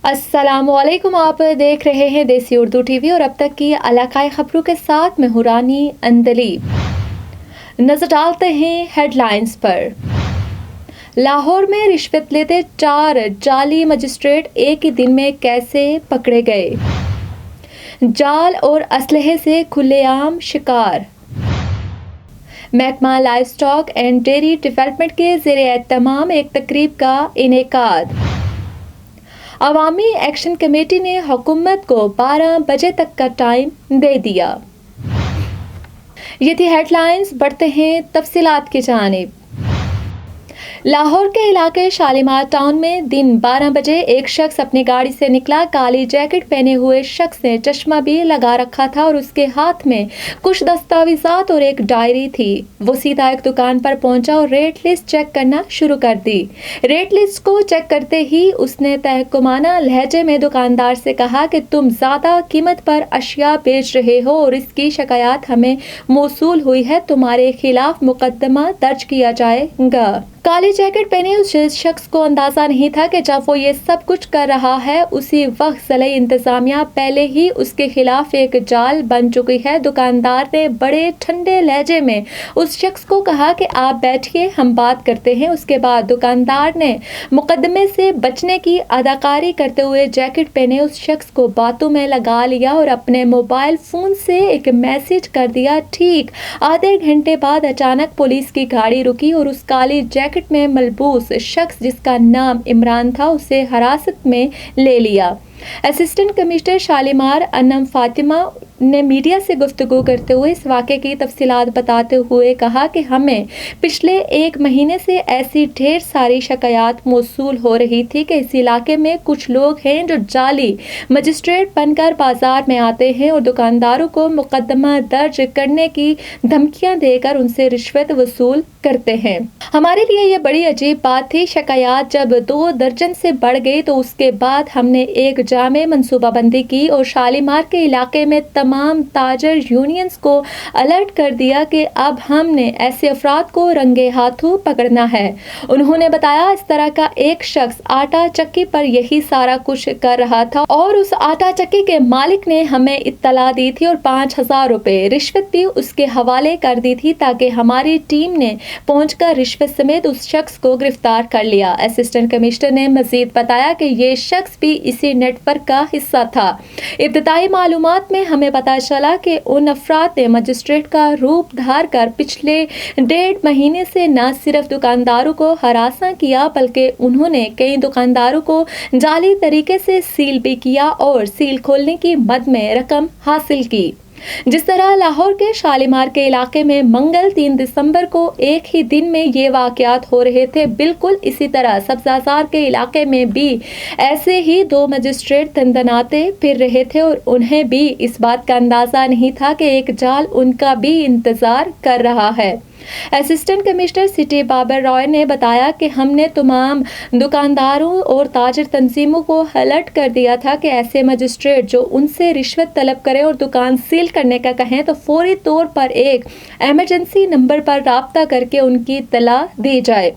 अस्सलाम वालेकुम। आप देख रहे हैं देसी उर्दू टीवी और अब तक की इलाकाई खबरों के साथ मैं हूं रानी अंदलीब। नजर डालते हैं हेडलाइंस पर। लाहौर में रिश्वत लेते 4 जाली मजिस्ट्रेट एक ही दिन में कैसे पकड़े गए। जाल और असलहे से खुलेआम शिकार। महकमा live stock and dairy development के ज़ेर-ए-एहतमाम एक तकरीब का इनेकाद। अवामी एक्शन कमेटी ने हुकूमत को 12 बजे तक का टाइम दे दिया। ये थी हेडलाइंस। बढ़ते हैं तफसीलात की जानिब। लाहौर के इलाके शालीमार टाउन में दिन 12 बजे एक शख्स अपनी गाड़ी से निकला। काली जैकेट पहने हुए शख्स ने चश्मा भी लगा रखा था और उसके हाथ में कुछ दस्तावेजात और एक डायरी थी। वो सीधा एक दुकान पर पहुंचा और रेट लिस्ट चेक करना शुरू कर दी। रेट लिस्ट को चेक करते ही उसने तहकुमाना लहजे में दुकानदार से कहा कि तुम ज्यादा कीमत पर अशिया बेच रहे हो और इसकी शिकायत हमें मौसूल हुई है, तुम्हारे खिलाफ मुकदमा दर्ज किया जाएगा। काली जैकेट पहने उस शख्स को अंदाजा नहीं था कि जब वो ये सब कुछ कर रहा है उसी वक्त ज़िले इंतजामिया पहले ही उसके खिलाफ एक जाल बन चुकी है। दुकानदार ने बड़े ठंडे लहजे में उस शख्स को कहा कि आप बैठिए, हम बात करते हैं। उसके बाद दुकानदार ने मुकदमे से बचने की अदाकारी करते हुए जैकेट पहने उस शख्स को बातों में लगा लिया और अपने मोबाइल फ़ोन से एक मैसेज कर दिया। ठीक आधे घंटे बाद अचानक पुलिस की गाड़ी रुकी और उस काली जैकेट में मलबूस शख्स जिसका नाम इमरान था उसे हिरासत में ले लिया। असिस्टेंट कमिश्नर शालीमार अनम फातिमा ने मीडिया से गुफ्तगू करते हुए इस वाक़े की तफसीलात बताते हुए कहा कि हमें पिछले 1 महीने से ऐसी ढेर सारी शिकायत मौसूल हो रही थी कि इस इलाके में कुछ लोग हैं जो जाली मजिस्ट्रेट बनकर बाजार में आते हैं और दुकानदारों को मुकदमा दर्ज करने की धमकियां देकर उनसे रिश्वत वसूल करते हैं। हमारे लिए ये बड़ी अजीब बात थी। शिकायत जब 2 दर्जन से बढ़ गई तो उसके बाद हमने एक जामे मनसूबाबंदी की और शालीमार के इलाके में तमाम ताजर यूनियंस को अलर्ट कर दिया कि अब हमने ऐसे अफराद को रंगे हाथों पकड़ना है। उन्होंने बताया इस तरह का एक शख्स आटा चक्की पर यही सारा कुछ कर रहा था और उस आटा चक्की के मालिक ने हमें इत्तला दी थी और 5,000 रुपए रिश्वत भी उसके हवाले कर दी थी ताकि हमारी टीम ने पहुंचकर रिश्वत समेत उस शख्स को गिरफ्तार कर लिया। असिस्टेंट कमिश्नर ने मजीद बताया कि ये शख्स भी इसी नेटवर्क का हिस्सा था। इब्तदाई मालूमात में हमें पता चला कि उन अफराद ने मजिस्ट्रेट का रूप धार कर पिछले 1.5 महीने से न सिर्फ दुकानदारों को हरासा किया बल्कि उन्होंने कई दुकानदारों को जाली तरीके से सील भी किया और सील खोलने की मद में रकम हासिल की। जिस तरह लाहौर के शालीमार के इलाके में मंगल 3 दिसंबर को एक ही दिन में ये वाक़यात हो रहे थे, बिल्कुल इसी तरह सब्ज़ाज़ार के इलाके में भी ऐसे ही 2 मजिस्ट्रेट दंदनाते फिर रहे थे और उन्हें भी इस बात का अंदाज़ा नहीं था कि एक जाल उनका भी इंतज़ार कर रहा है। Assistant commissioner city Babar Roy ने बताया कि हमने तमाम दुकानदारों और ताजर तंजीमों को अलर्ट कर दिया था कि ऐसे मजिस्ट्रेट जो उनसे रिश्वत तलब करें और दुकान सील करने का कहें तो फौरी तौर पर एक एमरजेंसी नंबर पर राब्ता करके उनकी इत्तला दी जाए।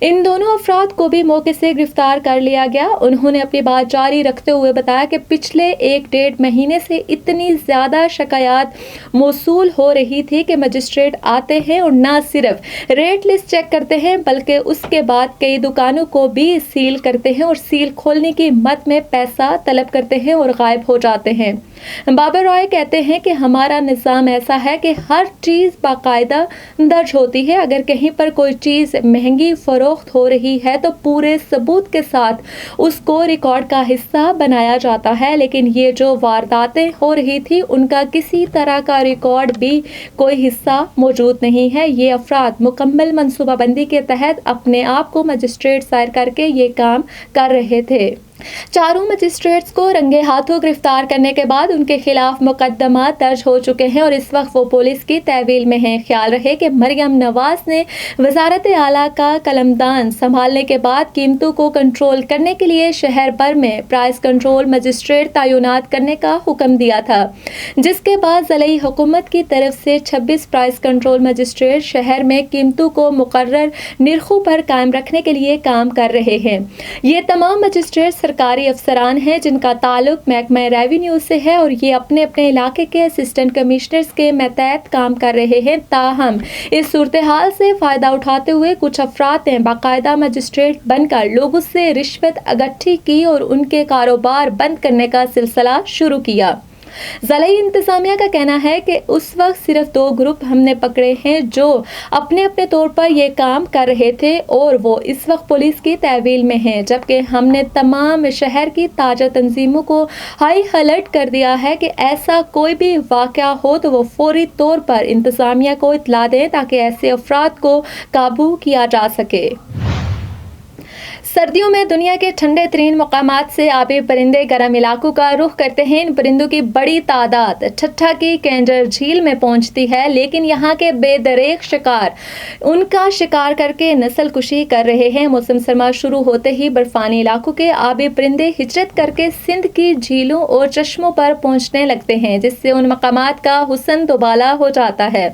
इन दोनों अफराद को भी मौके से गिरफ्तार कर लिया गया। उन्होंने अपनी बात जारी रखते हुए बताया कि पिछले 1-1.5 महीने से इतनी ज़्यादा शिकायत मौसूल हो रही थी कि मजिस्ट्रेट आते हैं और न सिर्फ रेट लिस्ट चेक करते हैं बल्कि उसके बाद कई दुकानों को भी सील करते हैं और सील खोलने की मद में पैसा तलब करते हैं और गायब हो जाते हैं। बाबर रॉय कहते हैं कि हमारा निज़ाम ऐसा है कि हर चीज़ बाकायदा दर्ज होती है। अगर कहीं पर कोई चीज़ महंगी फरोख्त हो रही है तो पूरे सबूत के साथ उसको रिकॉर्ड का हिस्सा बनाया जाता है, लेकिन ये जो वारदातें हो रही थी उनका किसी तरह का रिकॉर्ड भी कोई हिस्सा मौजूद नहीं है। ये अफराद मुकम्मल मनसूबाबंदी के तहत अपने आप को मजिस्ट्रेट सायर करके ये काम कर रहे थे। चारों मजिस्ट्रेट्स को रंगे हाथों गिरफ्तार करने के बाद उनके खिलाफ मुकदमा दर्ज हो चुके हैं और इस वक्त वो पुलिस की तहवील में हैं। ख्याल रहे कि मरियम नवाज ने वजारत आला का कलमदान संभालने के बाद कीमतों को कंट्रोल करने के लिए शहर भर में प्राइस कंट्रोल मजिस्ट्रेट तैनात करने का हुक्म दिया था, जिसके बाद ज़िली हुकूमत की तरफ से 26 प्राइस कंट्रोल मजिस्ट्रेट शहर में कीमतों को मुकर्रर निर्खों पर कायम रखने के लिए काम कर रहे हैं। ये तमाम मजिस्ट्रेट سرکاری افسران ہیں جن کا تعلق محکمہ ریونیو سے ہے اور یہ اپنے اپنے علاقے کے اسسٹنٹ کمشنرز کے ماتحت کام کر رہے ہیں. تاہم اس صورتحال سے فائدہ اٹھاتے ہوئے کچھ افراد نے باقاعدہ مجسٹریٹ بن کر لوگوں سے رشوت اکٹھی کی اور ان کے کاروبار بند کرنے کا سلسلہ شروع کیا. ضلعی انتظامیہ کا کہنا ہے کہ اس وقت صرف 2 گروپ ہم نے پکڑے ہیں جو اپنے اپنے طور پر یہ کام کر رہے تھے اور وہ اس وقت پولیس کی تحویل میں ہیں، جبکہ ہم نے تمام شہر کی تاجر تنظیموں کو ہائی الرٹ کر دیا ہے کہ ایسا کوئی بھی واقعہ ہو تو وہ فوری طور پر انتظامیہ کو اطلاع دیں تاکہ ایسے افراد کو قابو کیا جا سکے. سردیوں میں دنیا کے ٹھنڈے ترین مقامات سے آبی پرندے گرم علاقوں کا رخ کرتے ہیں. ان پرندوں کی بڑی تعداد ٹھٹھا کی کینجر جھیل میں پہنچتی ہے، لیکن یہاں کے بے دریغ شکار ان کا شکار کر کے نسل کشی کر رہے ہیں. موسم سرما شروع ہوتے ہی برفانی علاقوں کے آبی پرندے ہجرت کر کے سندھ کی جھیلوں اور چشموں پر پہنچنے لگتے ہیں، جس سے ان مقامات کا حسن دوبالا ہو جاتا ہے.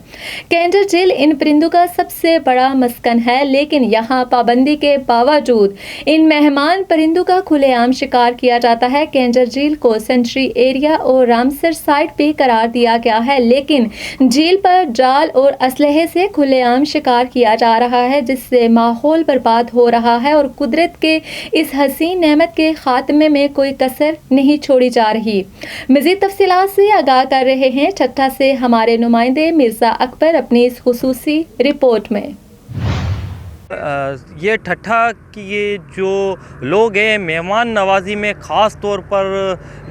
کینجر جھیل ان پرندوں کا سب سے بڑا مسکن ہے، لیکن یہاں پابندی کے باوجود ان مہمان پرندوں کا کھلے عام شکار کیا جاتا ہے. کینجر جھیل کو سینچری ایریا اور رامسر سائٹ بھی قرار دیا گیا ہے، لیکن جھیل پر جال اور اسلحے سے کھلے عام شکار کیا جا رہا ہے، جس سے ماحول برباد ہو رہا ہے اور قدرت کے اس حسین نعمت کے خاتمے میں کوئی کسر نہیں چھوڑی جا رہی. مزید تفصیلات سے آگاہ کر رہے ہیں ٹھٹھا سے ہمارے نمائندے مرزا اکبر اپنی اس خصوصی رپورٹ میں. یہ ٹھٹھا کی یہ جو لوگ ہیں مہمان نوازی میں خاص طور پر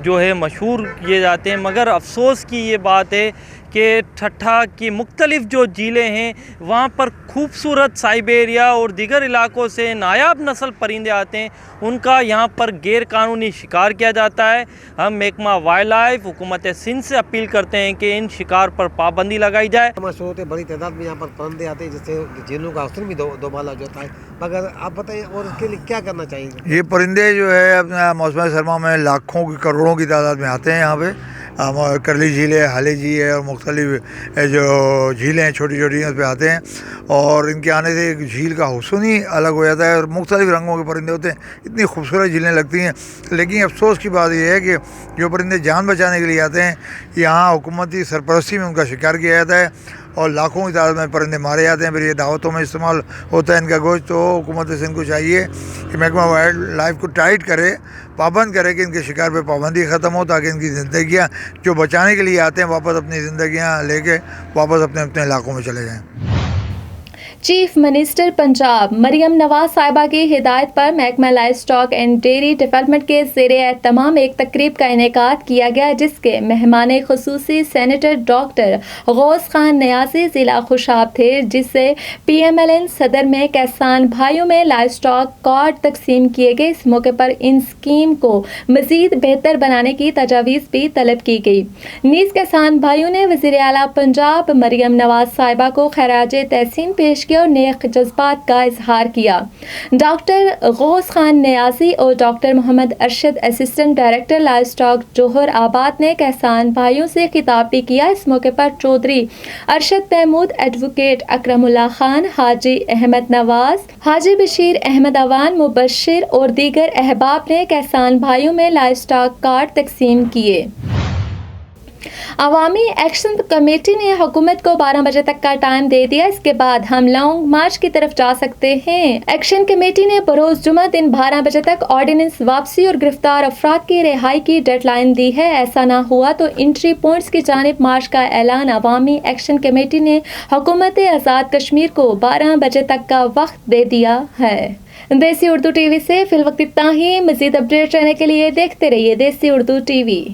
جو ہے مشہور کیے جاتے ہیں، مگر افسوس کی یہ بات ہے کہ ٹھٹھا کی مختلف جو جھیلیں ہیں وہاں پر خوبصورت سائبیریا اور دیگر علاقوں سے نایاب نسل پرندے آتے ہیں، ان کا یہاں پر غیر قانونی شکار کیا جاتا ہے. ہم محکمہ وائلڈ لائف حکومت سندھ سے اپیل کرتے ہیں کہ ان شکار پر پابندی لگائی جائے. مشہور ہے، بڑی تعداد میں یہاں پر پرندے آتے ہیں جس سے جھیلوں کا حسن بھی دوبالا ہو جاتا ہے، مگر آپ بتائیے اور اس کے لیے کیا کرنا چاہیے؟ یہ پرندے جو ہے اپنا موسم سرما میں لاکھوں کی کروڑوں کی تعداد میں آتے ہیں یہاں پہ. کرلی جھیل ہے، حالی جھیل ہے اور مختلف جو جھیلیں ہیں چھوٹی چھوٹی اس پہ آتے ہیں، اور ان کے آنے سے ایک جھیل کا حسن ہی الگ ہو جاتا ہے اور مختلف رنگوں کے پرندے ہوتے ہیں. اتنی خوبصورت جھیلیں لگتی ہیں، لیکن افسوس کی بات یہ ہے کہ جو پرندے جان بچانے کے لیے آتے ہیں یہاں حکومتی سرپرستی میں ان کا شکار کیا جاتا ہے اور لاکھوں کی تعداد میں پرندے مارے جاتے ہیں. پھر یہ دعوتوں میں استعمال ہوتا ہے ان کا گوشت. تو حکومت سندھ کو چاہیے کہ محکمہ وائلڈ لائف کو ٹائٹ کرے، پابند کرے کہ ان کے شکار پہ پابندی ختم ہو، تاکہ ان کی زندگیاں جو بچانے کے لیے آتے ہیں واپس اپنی زندگیاں لے کے واپس اپنے اپنے علاقوں میں چلے جائیں. چیف منسٹر پنجاب مریم نواز صاحبہ کی ہدایت پر محکمہ life stock and dairy development کے زیر اہتمام ایک تقریب کا انعقاد کیا گیا، جس کے مہمان خصوصی سینیٹر ڈاکٹر غوث خان نیازی ضلع خوشاب تھے، جسے PMLN صدر میں کسان بھائیوں میں لائف اسٹاک کارڈ تقسیم کیے گئے. اس موقع پر ان اسکیم کو مزید بہتر بنانے کی تجاویز بھی طلب کی گئی. نیز کسان بھائیوں نے وزیر اعلیٰ پنجاب مریم نواز صاحبہ کو خراج تحسین پیش کیا اور نیک جذبات کا اظہار کیا. ڈاکٹر غوث خان نیازی اور doctor Muhammad Arshad assistant director livestock Jauharabad نے کسان بھائیوں سے خطاب بھی کیا. اس موقع پر چودھری ارشد محمود، ایڈوکیٹ اکرم اللہ خان، حاجی احمد نواز، حاجی بشیر احمد اوان، مبشر اور دیگر احباب نے کسان بھائیوں میں لائف اسٹاک کارڈ تقسیم کیے. عوامی ایکشن کمیٹی نے حکومت کو 12 بجے تک کا ٹائم دے دیا، اس کے بعد ہم لانگ مارچ کی طرف جا سکتے ہیں. ایکشن کمیٹی نے بروز جمعہ دن 12 بجے تک آرڈیننس واپسی اور گرفتار افراد کی رہائی کی ڈیڈ لائن دی ہے. ایسا نہ ہوا تو انٹری پوائنٹس کی جانب مارچ کا اعلان. عوامی ایکشن کمیٹی نے حکومت آزاد کشمیر کو 12 بجے تک کا وقت دے دیا ہے. دیسی اردو ٹی وی سے فی الوقت اتنا ہی. مزید اپڈیٹ رہنے کے لیے دیکھتے رہیے دیسی اردو ٹی وی.